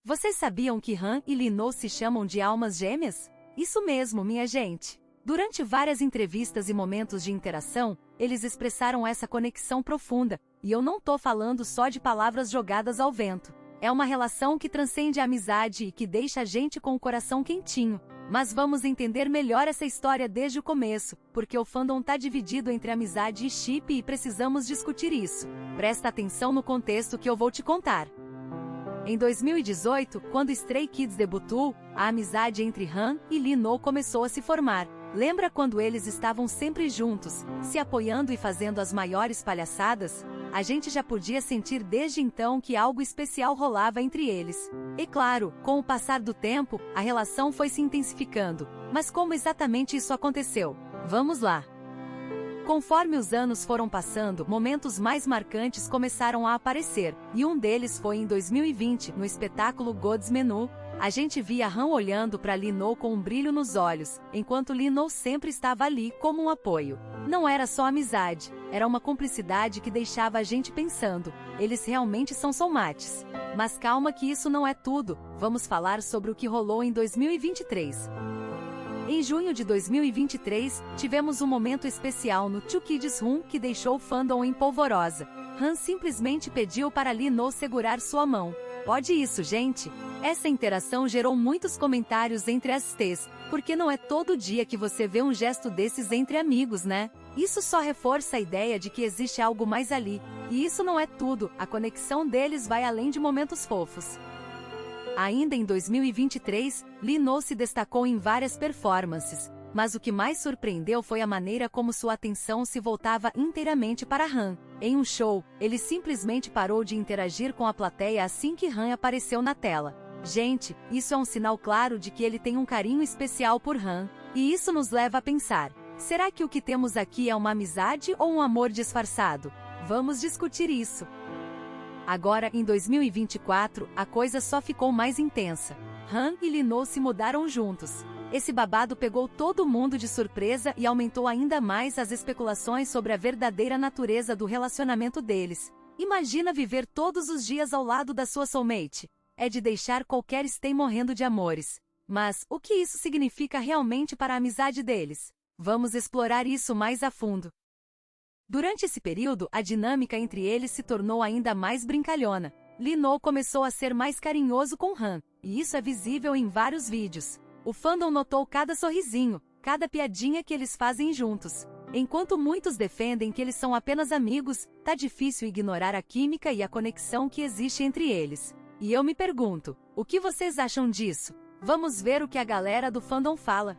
Vocês sabiam que Han e Lee No se chamam de almas gêmeas? Isso mesmo, minha gente. Durante várias entrevistas e momentos de interação, eles expressaram essa conexão profunda, e eu não tô falando só de palavras jogadas ao vento. É uma relação que transcende a amizade e que deixa a gente com o coração quentinho. Mas vamos entender melhor essa história desde o começo, porque o fandom tá dividido entre amizade e ship e precisamos discutir isso. Presta atenção no contexto que eu vou te contar. Em 2018, quando Stray Kids debutou, a amizade entre Han e Lee No começou a se formar. Lembra quando eles estavam sempre juntos, se apoiando e fazendo as maiores palhaçadas? A gente já podia sentir desde então que algo especial rolava entre eles. E claro, com o passar do tempo, a relação foi se intensificando. Mas como exatamente isso aconteceu? Vamos lá! Conforme os anos foram passando, momentos mais marcantes começaram a aparecer, e um deles foi em 2020, no espetáculo God's Menu. A gente via Han olhando para Lee No com um brilho nos olhos, enquanto Lee No sempre estava ali como um apoio. Não era só amizade, era uma cumplicidade que deixava a gente pensando, eles realmente são soulmates. Mas calma que isso não é tudo, vamos falar sobre o que rolou em 2023. Em junho de 2023, tivemos um momento especial no Two Kids Room que deixou o fandom em polvorosa. Han simplesmente pediu para Lee No segurar sua mão. Pode isso, gente? Essa interação gerou muitos comentários entre as T's, porque não é todo dia que você vê um gesto desses entre amigos, né? Isso só reforça a ideia de que existe algo mais ali. E isso não é tudo, a conexão deles vai além de momentos fofos. Ainda em 2023, Lee No se destacou em várias performances, mas o que mais surpreendeu foi a maneira como sua atenção se voltava inteiramente para Han. Em um show, ele simplesmente parou de interagir com a plateia assim que Han apareceu na tela. Gente, isso é um sinal claro de que ele tem um carinho especial por Han, e isso nos leva a pensar, será que o que temos aqui é uma amizade ou um amor disfarçado? Vamos discutir isso. Agora, em 2024, a coisa só ficou mais intensa. Han e Lee No se mudaram juntos. Esse babado pegou todo mundo de surpresa e aumentou ainda mais as especulações sobre a verdadeira natureza do relacionamento deles. Imagina viver todos os dias ao lado da sua soulmate. É de deixar qualquer stay morrendo de amores. Mas, o que isso significa realmente para a amizade deles? Vamos explorar isso mais a fundo. Durante esse período, a dinâmica entre eles se tornou ainda mais brincalhona. Lee No começou a ser mais carinhoso com Han, e isso é visível em vários vídeos. O fandom notou cada sorrisinho, cada piadinha que eles fazem juntos. Enquanto muitos defendem que eles são apenas amigos, tá difícil ignorar a química e a conexão que existe entre eles. E eu me pergunto, o que vocês acham disso? Vamos ver o que a galera do fandom fala.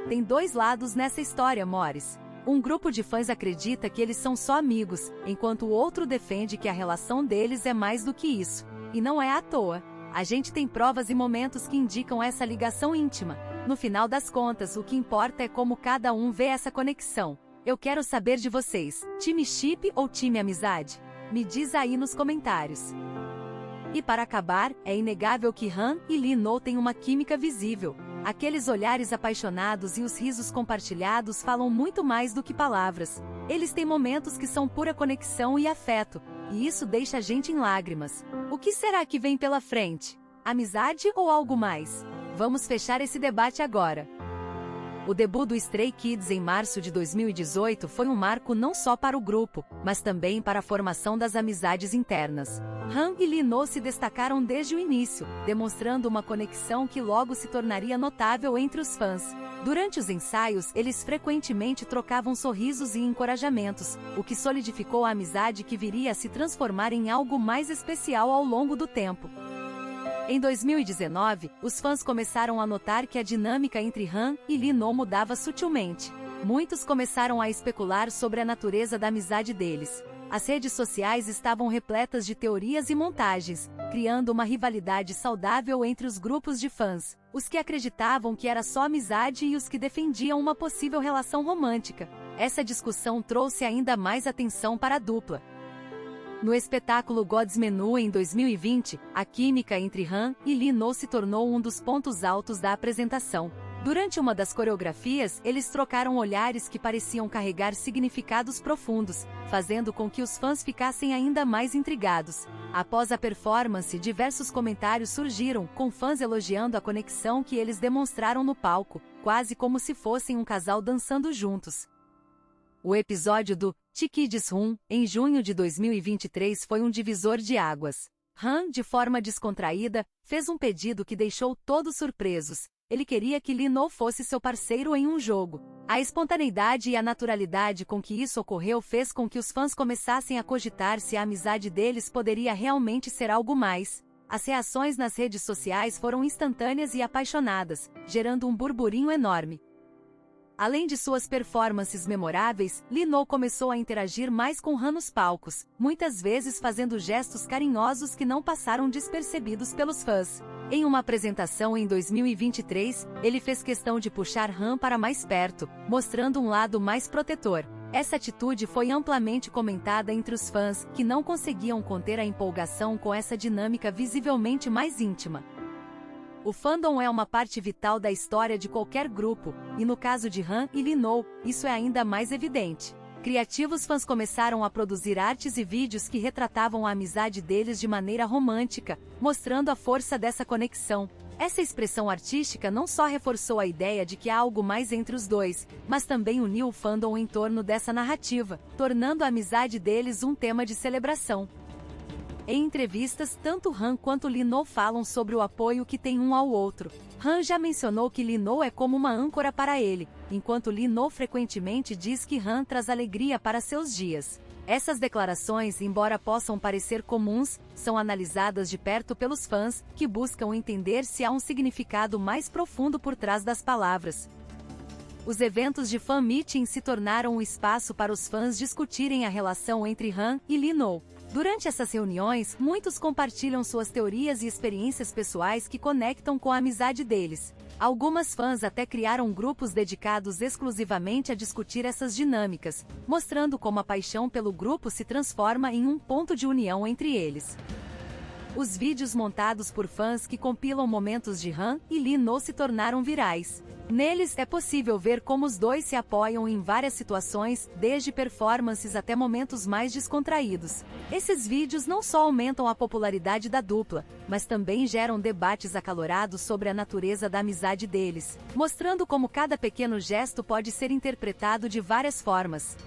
Tem dois lados nessa história, amores. Um grupo de fãs acredita que eles são só amigos, enquanto o outro defende que a relação deles é mais do que isso. E não é à toa. A gente tem provas e momentos que indicam essa ligação íntima. No final das contas, o que importa é como cada um vê essa conexão. Eu quero saber de vocês, time ship ou time amizade? Me diz aí nos comentários. E para acabar, é inegável que Han e Lee No têm uma química visível. Aqueles olhares apaixonados e os risos compartilhados falam muito mais do que palavras. Eles têm momentos que são pura conexão e afeto, e isso deixa a gente em lágrimas. O que será que vem pela frente? Amizade ou algo mais? Vamos fechar esse debate agora. O debut do Stray Kids em março de 2018 foi um marco não só para o grupo, mas também para a formação das amizades internas. Han e Lee No se destacaram desde o início, demonstrando uma conexão que logo se tornaria notável entre os fãs. Durante os ensaios, eles frequentemente trocavam sorrisos e encorajamentos, o que solidificou a amizade que viria a se transformar em algo mais especial ao longo do tempo. Em 2019, os fãs começaram a notar que a dinâmica entre Han e Lee No mudava sutilmente. Muitos começaram a especular sobre a natureza da amizade deles. As redes sociais estavam repletas de teorias e montagens, criando uma rivalidade saudável entre os grupos de fãs, os que acreditavam que era só amizade e os que defendiam uma possível relação romântica. Essa discussão trouxe ainda mais atenção para a dupla. No espetáculo God's Menu em 2020, a química entre Han e Lee No se tornou um dos pontos altos da apresentação. Durante uma das coreografias, eles trocaram olhares que pareciam carregar significados profundos, fazendo com que os fãs ficassem ainda mais intrigados. Após a performance, diversos comentários surgiram, com fãs elogiando a conexão que eles demonstraram no palco, quase como se fossem um casal dançando juntos. O episódio do T-Kids Room, em junho de 2023, foi um divisor de águas. Han, de forma descontraída, fez um pedido que deixou todos surpresos. Ele queria que Lee Know fosse seu parceiro em um jogo. A espontaneidade e a naturalidade com que isso ocorreu fez com que os fãs começassem a cogitar se a amizade deles poderia realmente ser algo mais. As reações nas redes sociais foram instantâneas e apaixonadas, gerando um burburinho enorme. Além de suas performances memoráveis, Lee Know começou a interagir mais com Han nos palcos, muitas vezes fazendo gestos carinhosos que não passaram despercebidos pelos fãs. Em uma apresentação em 2023, ele fez questão de puxar Han para mais perto, mostrando um lado mais protetor. Essa atitude foi amplamente comentada entre os fãs, que não conseguiam conter a empolgação com essa dinâmica visivelmente mais íntima. O fandom é uma parte vital da história de qualquer grupo, e no caso de Han e Lee Know, isso é ainda mais evidente. Criativos fãs começaram a produzir artes e vídeos que retratavam a amizade deles de maneira romântica, mostrando a força dessa conexão. Essa expressão artística não só reforçou a ideia de que há algo mais entre os dois, mas também uniu o fandom em torno dessa narrativa, tornando a amizade deles um tema de celebração. Em entrevistas, tanto Han quanto Lee Know falam sobre o apoio que têm um ao outro. Han já mencionou que Lee Know é como uma âncora para ele, enquanto Lee Know frequentemente diz que Han traz alegria para seus dias. Essas declarações, embora possam parecer comuns, são analisadas de perto pelos fãs, que buscam entender se há um significado mais profundo por trás das palavras. Os eventos de fan meeting se tornaram um espaço para os fãs discutirem a relação entre Han e Lee Know. Durante essas reuniões, muitos compartilham suas teorias e experiências pessoais que conectam com a amizade deles. Algumas fãs até criaram grupos dedicados exclusivamente a discutir essas dinâmicas, mostrando como a paixão pelo grupo se transforma em um ponto de união entre eles. Os vídeos montados por fãs que compilam momentos de Han e Lee Know se tornaram virais. Neles é possível ver como os dois se apoiam em várias situações, desde performances até momentos mais descontraídos. Esses vídeos não só aumentam a popularidade da dupla, mas também geram debates acalorados sobre a natureza da amizade deles, mostrando como cada pequeno gesto pode ser interpretado de várias formas.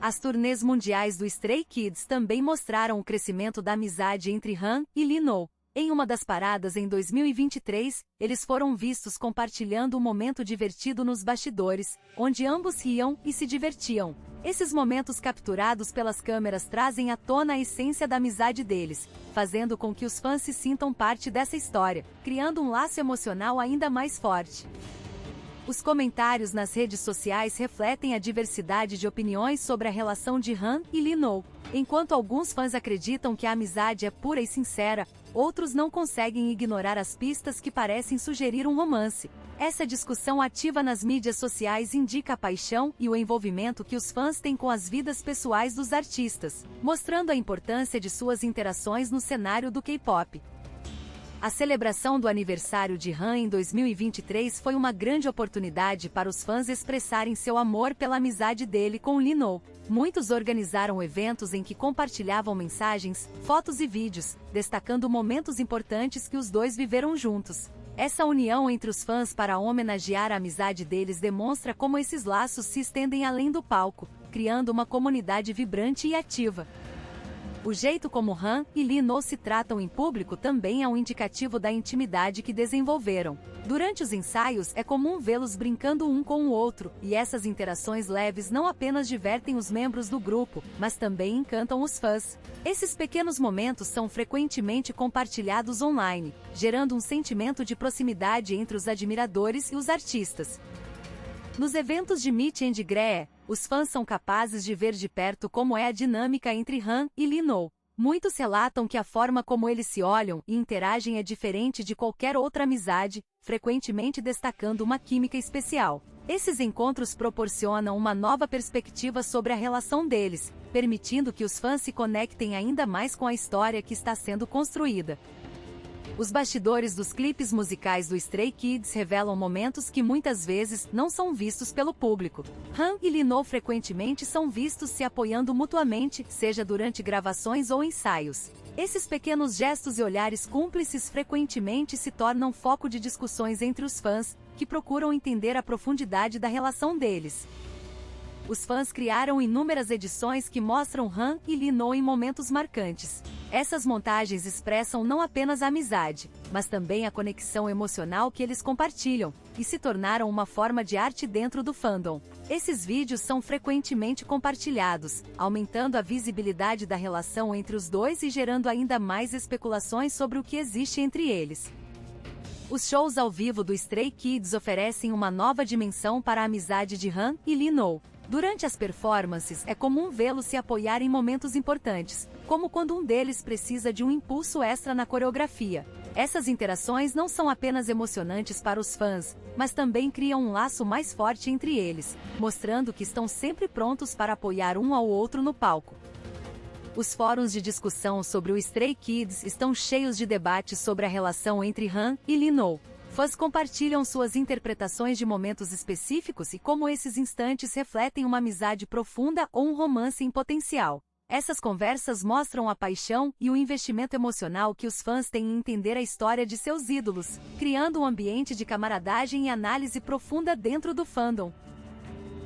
As turnês mundiais do Stray Kids também mostraram o crescimento da amizade entre Han e Lee Know. Em uma das paradas em 2023, eles foram vistos compartilhando um momento divertido nos bastidores, onde ambos riam e se divertiam. Esses momentos capturados pelas câmeras trazem à tona a essência da amizade deles, fazendo com que os fãs se sintam parte dessa história, criando um laço emocional ainda mais forte. Os comentários nas redes sociais refletem a diversidade de opiniões sobre a relação de Han e Lee Know. Enquanto alguns fãs acreditam que a amizade é pura e sincera, outros não conseguem ignorar as pistas que parecem sugerir um romance. Essa discussão ativa nas mídias sociais indica a paixão e o envolvimento que os fãs têm com as vidas pessoais dos artistas, mostrando a importância de suas interações no cenário do K-pop. A celebração do aniversário de Han em 2023 foi uma grande oportunidade para os fãs expressarem seu amor pela amizade dele com Lee Know. Muitos organizaram eventos em que compartilhavam mensagens, fotos e vídeos, destacando momentos importantes que os dois viveram juntos. Essa união entre os fãs para homenagear a amizade deles demonstra como esses laços se estendem além do palco, criando uma comunidade vibrante e ativa. O jeito como Han e Lee Know se tratam em público também é um indicativo da intimidade que desenvolveram. Durante os ensaios, é comum vê-los brincando um com o outro, e essas interações leves não apenas divertem os membros do grupo, mas também encantam os fãs. Esses pequenos momentos são frequentemente compartilhados online, gerando um sentimento de proximidade entre os admiradores e os artistas. Nos eventos de Meet and Greet, os fãs são capazes de ver de perto como é a dinâmica entre Han e Lee Know. Muitos relatam que a forma como eles se olham e interagem é diferente de qualquer outra amizade, frequentemente destacando uma química especial. Esses encontros proporcionam uma nova perspectiva sobre a relação deles, permitindo que os fãs se conectem ainda mais com a história que está sendo construída. Os bastidores dos clipes musicais do Stray Kids revelam momentos que muitas vezes não são vistos pelo público. Han e Lee frequentemente são vistos se apoiando mutuamente, seja durante gravações ou ensaios. Esses pequenos gestos e olhares cúmplices frequentemente se tornam foco de discussões entre os fãs, que procuram entender a profundidade da relação deles. Os fãs criaram inúmeras edições que mostram Han e Lee em momentos marcantes. Essas montagens expressam não apenas a amizade, mas também a conexão emocional que eles compartilham, e se tornaram uma forma de arte dentro do fandom. Esses vídeos são frequentemente compartilhados, aumentando a visibilidade da relação entre os dois e gerando ainda mais especulações sobre o que existe entre eles. Os shows ao vivo do Stray Kids oferecem uma nova dimensão para a amizade de Han e Lee. Durante as performances, é comum vê-los se apoiar em momentos importantes, como quando um deles precisa de um impulso extra na coreografia. Essas interações não são apenas emocionantes para os fãs, mas também criam um laço mais forte entre eles, mostrando que estão sempre prontos para apoiar um ao outro no palco. Os fóruns de discussão sobre o Stray Kids estão cheios de debates sobre a relação entre Han e Lee. Fãs compartilham suas interpretações de momentos específicos e como esses instantes refletem uma amizade profunda ou um romance em potencial. Essas conversas mostram a paixão e o investimento emocional que os fãs têm em entender a história de seus ídolos, criando um ambiente de camaradagem e análise profunda dentro do fandom.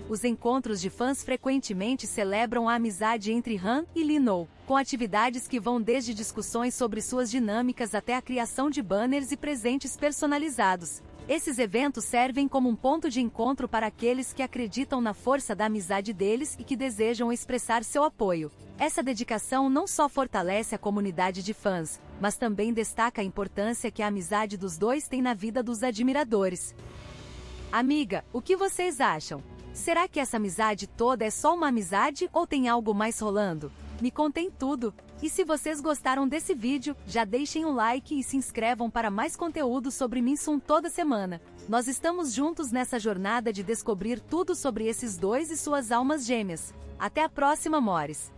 Os encontros de fãs frequentemente celebram a amizade entre Han e Lee, com atividades que vão desde discussões sobre suas dinâmicas até a criação de banners e presentes personalizados. Esses eventos servem como um ponto de encontro para aqueles que acreditam na força da amizade deles e que desejam expressar seu apoio. Essa dedicação não só fortalece a comunidade de fãs, mas também destaca a importância que a amizade dos dois tem na vida dos admiradores. Amiga, o que vocês acham? Será que essa amizade toda é só uma amizade ou tem algo mais rolando? Me contem tudo! E se vocês gostaram desse vídeo, já deixem um like e se inscrevam para mais conteúdo sobre Minsun toda semana. Nós estamos juntos nessa jornada de descobrir tudo sobre esses dois e suas almas gêmeas. Até a próxima, amores!